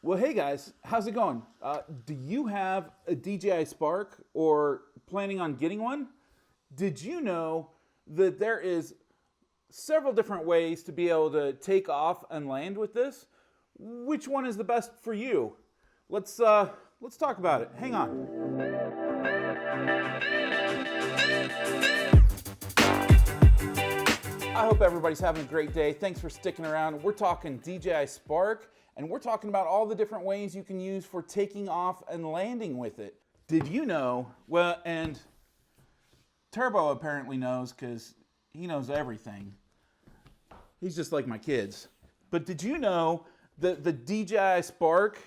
Well, hey guys, how's it going? Do you have a DJI Spark or planning on getting one? Did you know that there is several different ways to be able to take off and land with this? Which one is the best for you? Let's talk about it. Hang on. I hope everybody's having a great day. Thanks for sticking around. We're talking DJI Spark, and we're talking about all the different ways you can use for taking off and landing with it. Did you know, well, and Turbo apparently knows because he knows everything. He's just like my kids. But did you know that the DJI Spark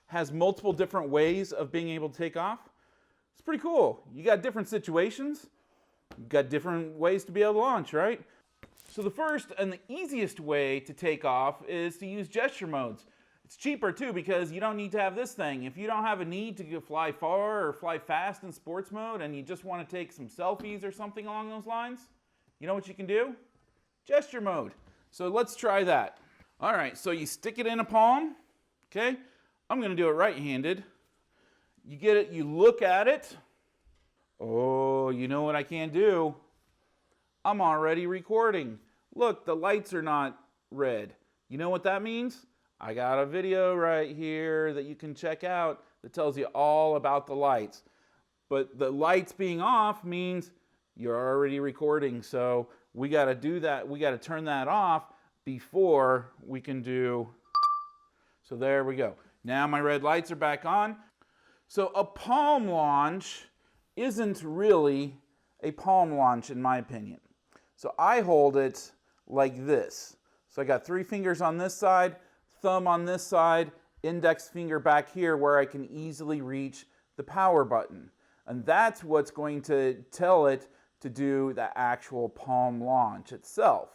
has multiple different ways of being able to take off? It's pretty cool. You got different situations. You've got different ways to be able to launch, right? So the first and the easiest way to take off is to use gesture modes. It's cheaper too because you don't need to have this thing. If you don't have a need to fly far or fly fast in sports mode and you just want to take some selfies or something along those lines, you know what you can do? Gesture mode. So let's try that. All right, so you stick it in a palm, okay? I'm gonna do it right-handed. You get it, you look at it. Oh, you know what I can do? I'm already recording. Look, the lights are not red. You know what that means? I got a video right here that you can check out that tells you all about the lights. But the lights being off means you're already recording. So we got to do that. We got to turn that off before we can do. So there we go. Now my red lights are back on. So a palm launch isn't really a palm launch in my opinion. So I hold it like this. So I got 3 fingers on this side, thumb on this side, index finger back here where I can easily reach the power button. And that's what's going to tell it to do the actual palm launch itself.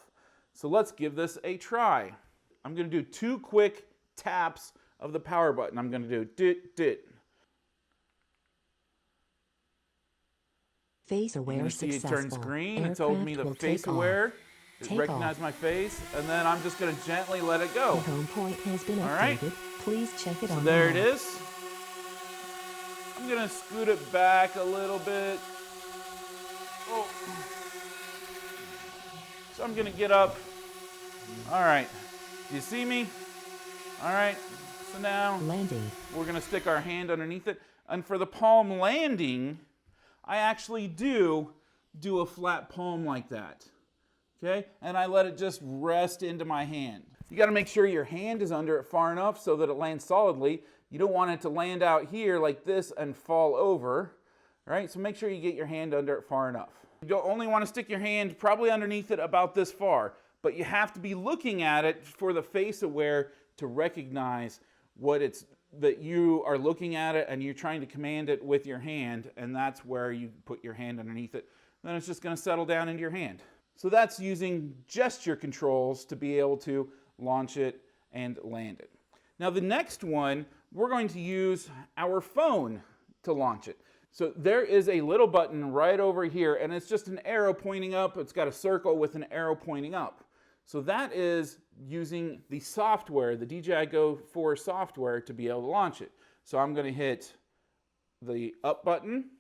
So let's give this a try. I'm going to do 2 quick taps of the power button. I'm going to do dit, dit. Face aware successful. It turns green. It told me the face aware. It recognized my face, and then I'm just going to gently let it go. The home point has been updated. Right. Please check it out. So there it is. I'm going to scoot it back a little bit. Oh. So I'm going to get up. All right. Do you see me? All right. So now landing. We're going to stick our hand underneath it. And for the palm landing, I actually do a flat palm like that, okay? And I let it just rest into my hand. You gotta make sure your hand is under it far enough so that it lands solidly. You don't want it to land out here like this and fall over, right? So make sure you get your hand under it far enough. You don't only wanna stick your hand probably underneath it about this far, but you have to be looking at it for the face aware to recognize what it's that you are looking at it and you're trying to command it with your hand, and that's where you put your hand underneath it. Then it's just going to settle down into your hand. So that's using gesture controls to be able to launch it and land it. Now the next one, we're going to use our phone to launch it. So there is a little button right over here, and it's just an arrow pointing up. It's got a circle with an arrow pointing up. So that is using the software, the DJI Go 4 software, to be able to launch it. So I'm going to hit the up button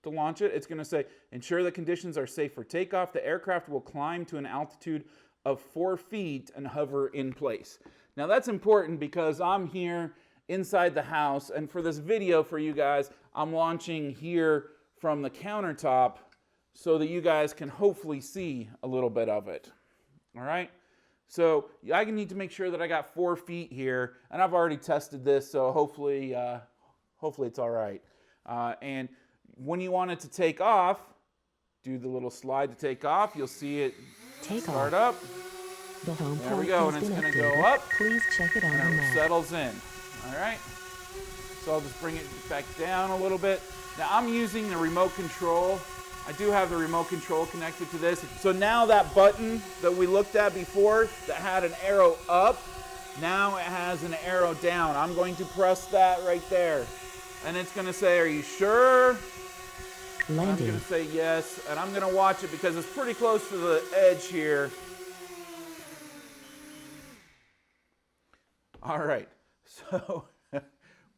to launch it. It's going to say, ensure the conditions are safe for takeoff. The aircraft will climb to an altitude of 4 feet and hover in place. Now that's important because I'm here inside the house, and for this video for you guys, I'm launching here from the countertop so that you guys can hopefully see a little bit of it. All right, so I need to make sure that I got 4 feet here, and I've already tested this, so hopefully it's all right. And when you want it to take off, do the little slide to take off. You'll see it start up. The home there we go, and it's going to go up. Please check it out. And it settles in. All right, so I'll just bring it back down a little bit. Now I'm using the remote control. I do have the remote control connected to this. So now that button that we looked at before that had an arrow up, now it has an arrow down. I'm going to press that right there. And it's going to say, are you sure? Landing. I'm going to say yes, and I'm going to watch it because it's pretty close to the edge here. All right, So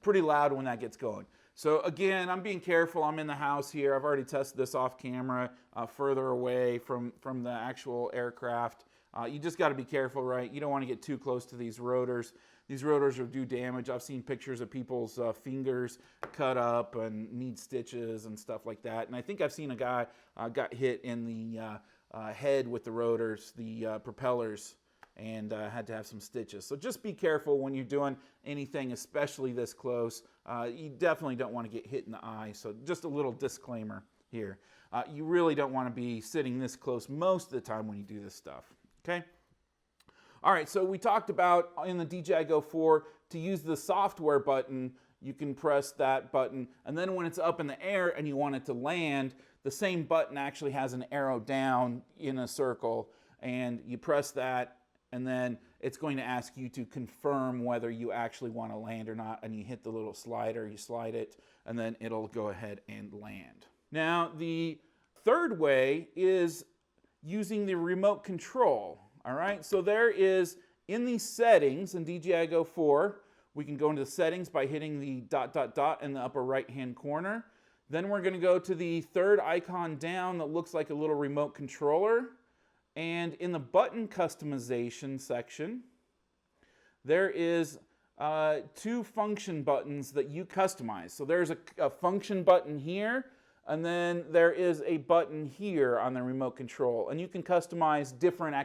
pretty loud when that gets going. So again, I'm being careful. I'm in the house here. I've already tested this off camera, further away from the actual aircraft. You just got to be careful, right? You don't want to get too close to these rotors. These rotors will do damage. I've seen pictures of people's fingers cut up and need stitches and stuff like that. And I think I've seen a guy got hit in the head with the rotors, the propellers, and had to have some stitches. So just be careful when you're doing anything, especially this close. You definitely don't want to get hit in the eye. So just a little disclaimer here. You really don't want to be sitting this close most of the time when you do this stuff, okay? All right, so we talked about in the DJI Go 4 to use the software button. You can press that button, and then when it's up in the air and you want it to land, the same button actually has an arrow down in a circle, and you press that, and then it's going to ask you to confirm whether you actually want to land or not, and you hit the little slider, you slide it, and then it'll go ahead and land. Now, the third way is using the remote control. All right, so there is, in these settings in DJI Go 4, we can go into the settings by hitting the ... in the upper right-hand corner. Then we're going to go to the third icon down that looks like a little remote controller. And in the button customization section, there is 2 function buttons that you customize. So there's a function button here, and then there is a button here on the remote control. And you can customize different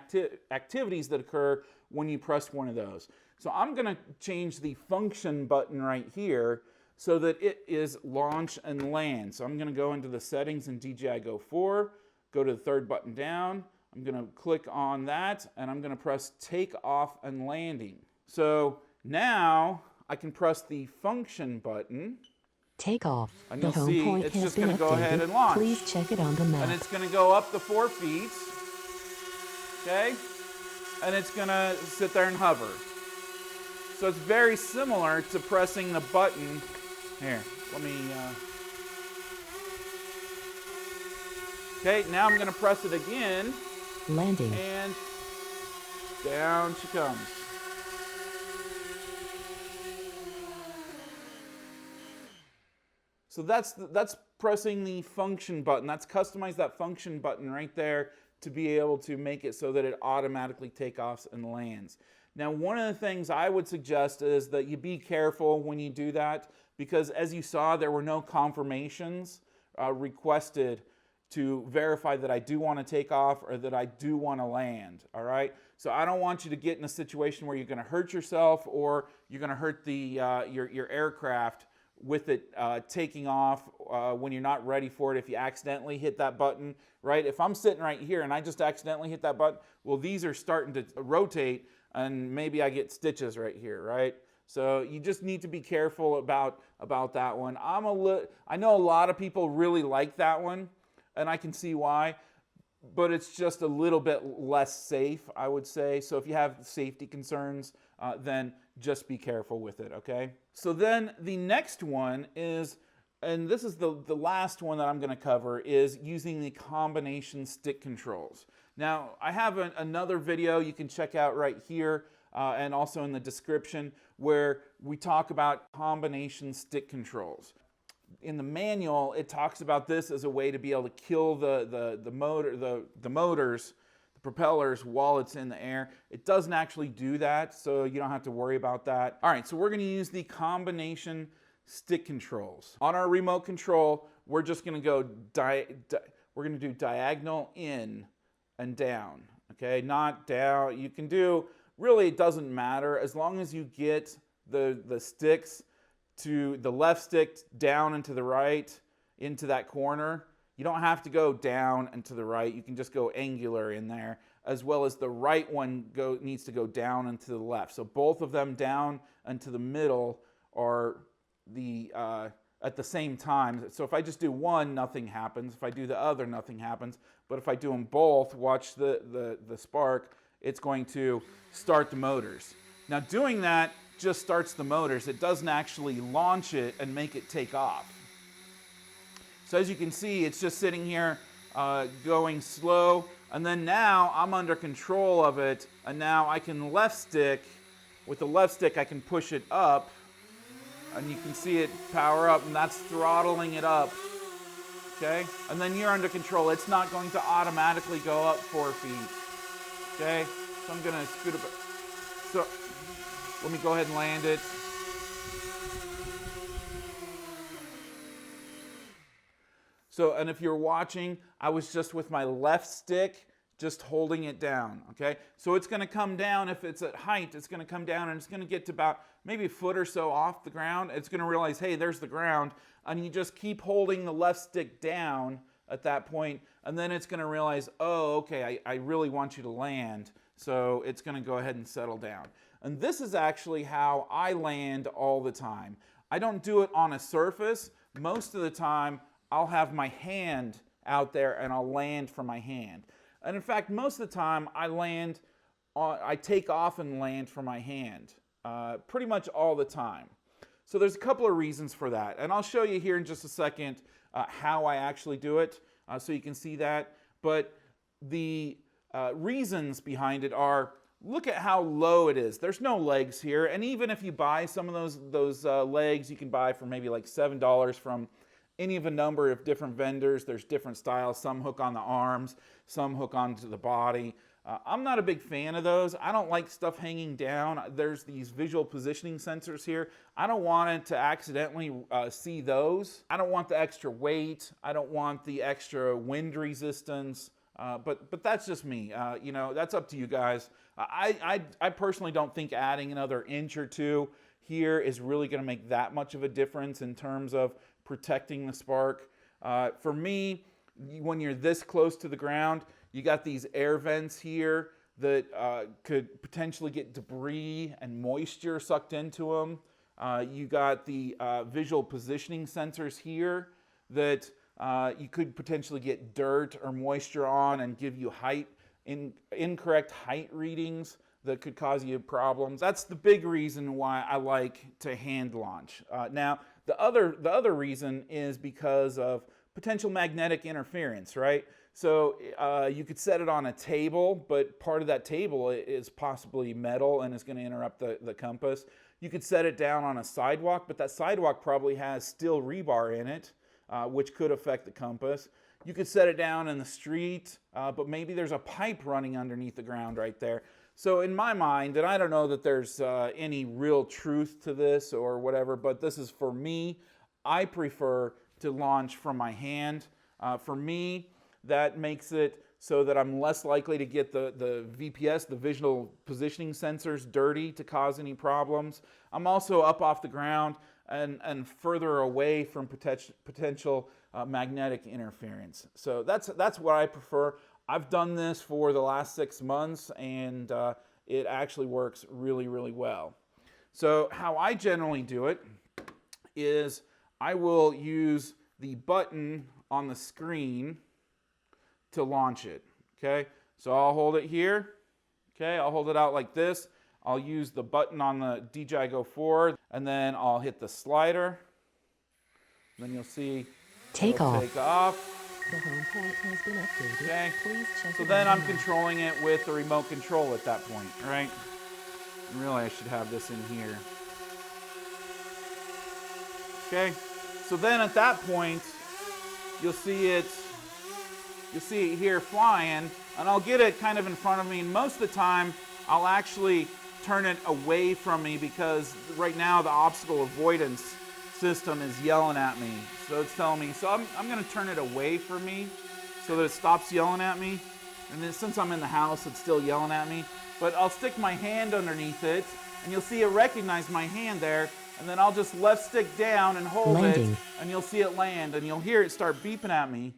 activities that occur when you press one of those. So I'm going to change the function button right here so that it is launch and land. So I'm going to go into the settings in DJI Go 4, go to the third button down. I'm going to click on that, and I'm going to press take off and landing. So now I can press the function button. Take off. And The you'll home see point it's has just been going to go ahead updated. and launch. Please check it on the map. And it's going to go up the 4 feet. Okay? And it's going to sit there and hover. So it's very similar to pressing the button. Here, let me... Okay, now I'm going to press it again. Landing. And down she comes. So that's pressing the function button. That's customize that function button right there to be able to make it so that it automatically takeoffs and lands. Now, one of the things I would suggest is that you be careful when you do that, because as you saw, there were no confirmations requested to verify that I do want to take off or that I do want to land, all right? So I don't want you to get in a situation where you're going to hurt yourself or you're going to hurt the your aircraft with it taking off when you're not ready for it if you accidentally hit that button, right? If I'm sitting right here and I just accidentally hit that button, well, these are starting to rotate and maybe I get stitches right here, right? So you just need to be careful about that one. I know a lot of people really like that one, and I can see why, but it's just a little bit less safe, I would say. So if you have safety concerns, then just be careful with it, okay? So then the next one is, and this is the last one that I'm going to cover, is using the combination stick controls. Now, I have another video you can check out right here and also in the description where we talk about combination stick controls. In the manual, it talks about this as a way to be able to kill the motors, the propellers, while it's in the air. It doesn't actually do that, so you don't have to worry about that. All right, so we're going to use the combination stick controls. On our remote control, we're just going to go we're going to do diagonal in and down. Okay, not down. You can do, really, it doesn't matter as long as you get the sticks to the left stick down and to the right into that corner. You don't have to go down and to the right. You can just go angular in there, as well as the right one needs to go down and to the left. So both of them down and to the middle are at the same time. So if I just do one, nothing happens. If I do the other, nothing happens. But if I do them both, watch the Spark, it's going to start the motors. Now doing that just starts the motors. It doesn't actually launch it and make it take off. So as you can see, it's just sitting here going slow, and then now I'm under control of it, and now I can left stick With the left stick, I can push it up, and you can see it power up, and that's throttling it up. Okay? And then you're under control. It's not going to automatically go up 4 feet. Okay? So I'm gonna scoot it back. So let me go ahead and land it. So, and if you're watching, I was just with my left stick, just holding it down, okay? So it's gonna come down, if it's at height, it's gonna come down and it's gonna get to about maybe a foot or so off the ground. It's gonna realize, hey, there's the ground, and you just keep holding the left stick down at that point, and then it's gonna realize, oh, okay, I really want you to land, so it's gonna go ahead and settle down. And this is actually how I land all the time. I don't do it on a surface. Most of the time, I'll have my hand out there and I'll land from my hand. And in fact, most of the time I take off and land from my hand, pretty much all the time. So there's a couple of reasons for that. And I'll show you here in just a second how I actually do it, so you can see that. But the reasons behind it are, look at how low it is. There's no legs here. And even if you buy some of those legs, you can buy for maybe like $7 from any of a number of different vendors. There's different styles. Some hook on the arms, some hook onto the body. I'm not a big fan of those. I don't like stuff hanging down. There's these visual positioning sensors here. I don't want it to accidentally see those. I don't want the extra weight. I don't want the extra wind resistance. But that's just me. You know, that's up to you guys. I personally don't think adding another inch or two here is really going to make that much of a difference in terms of protecting the Spark. For me, when you're this close to the ground, you got these air vents here that could potentially get debris and moisture sucked into them. You got the visual positioning sensors here that you could potentially get dirt or moisture on and give you incorrect height readings that could cause you problems. That's the big reason why I like to hand launch. Now, the other reason is because of potential magnetic interference, right? So you could set it on a table, but part of that table is possibly metal and is going to interrupt the compass. You could set it down on a sidewalk, but that sidewalk probably has steel rebar in it, which could affect the compass. You could set it down in the street, but maybe there's a pipe running underneath the ground right there. So in my mind, and I don't know that there's any real truth to this or whatever, but this is for me, I prefer to launch from my hand. For me, that makes it so that I'm less likely to get the VPS, the visual positioning sensors, dirty to cause any problems. I'm also up off the ground and further away from potential magnetic interference. So that's what I prefer. I've done this for the last 6 months, and it actually works really, really well. So how I generally do it is I will use the button on the screen to launch it, okay? So I'll hold it here, okay? I'll hold it out like this. I'll use the button on the DJI Go 4, and then I'll hit the slider. Then you'll see Take off. Take off. The home point has been updated. Okay. Please check So it then out I'm now. controlling it with the remote control at that point, right? And really, I should have this in here. Okay. So then at that point, you'll see it here flying, and I'll get it kind of in front of me. And most of the time, I'll actually turn it away from me because right now the obstacle avoidance system is yelling at me. So it's telling me, so I'm going to turn it away from me so that it stops yelling at me. And then since I'm in the house, it's still yelling at me. But I'll stick my hand underneath it, and you'll see it recognize my hand there. And then I'll just left stick down and hold Landing. it, and you'll see it land, and you'll hear it start beeping at me.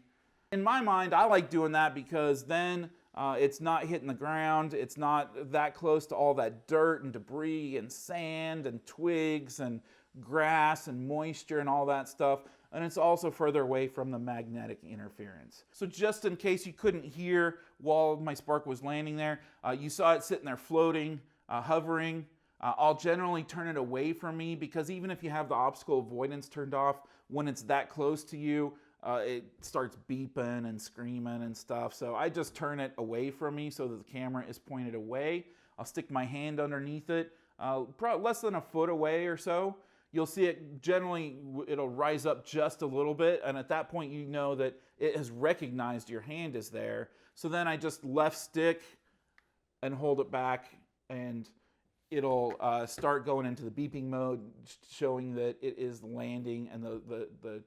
In my mind, I like doing that because then it's not hitting the ground. It's not that close to all that dirt and debris and sand and twigs and grass and moisture and all that stuff. And it's also further away from the magnetic interference. So just in case you couldn't hear while my Spark was landing there, you saw it sitting there floating, hovering. I'll generally turn it away from me because even if you have the obstacle avoidance turned off, when it's that close to you, it starts beeping and screaming and stuff. So I just turn it away from me so that the camera is pointed away. I'll stick my hand underneath it. probably less than a foot away or so. You'll see it generally, it'll rise up just a little bit, and at that point you know that it has recognized your hand is there. So then I just left stick and hold it back, and it'll start going into the beeping mode, showing that it is landing, and the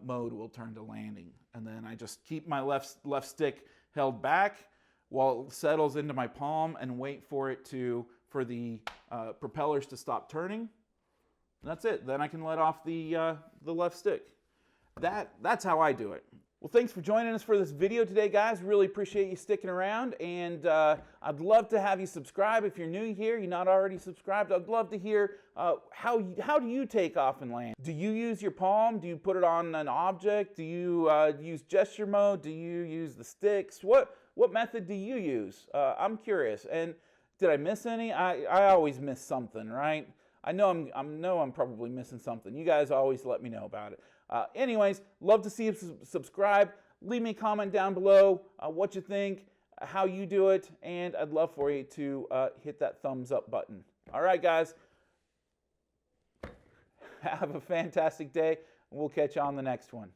mode will turn to landing. And then I just keep my left stick held back while it settles into my palm and wait for the propellers to stop turning. And that's it. Then I can let off the left stick. That's how I do it. Well, thanks for joining us for this video today, guys. Really appreciate you sticking around, and I'd love to have you subscribe. If you're new here, you're not already subscribed, I'd love to hear how do you take off and land? Do you use your palm? Do you put it on an object? Do you use gesture mode? Do you use the sticks? What method do you use? I'm curious. And did I miss any? I always miss something, right? I know I'm probably missing something. You guys always let me know about it. Anyways, love to see you subscribe. Leave me a comment down below what you think, how you do it, and I'd love for you to hit that thumbs up button. All right, guys. Have a fantastic day, and we'll catch you on the next one.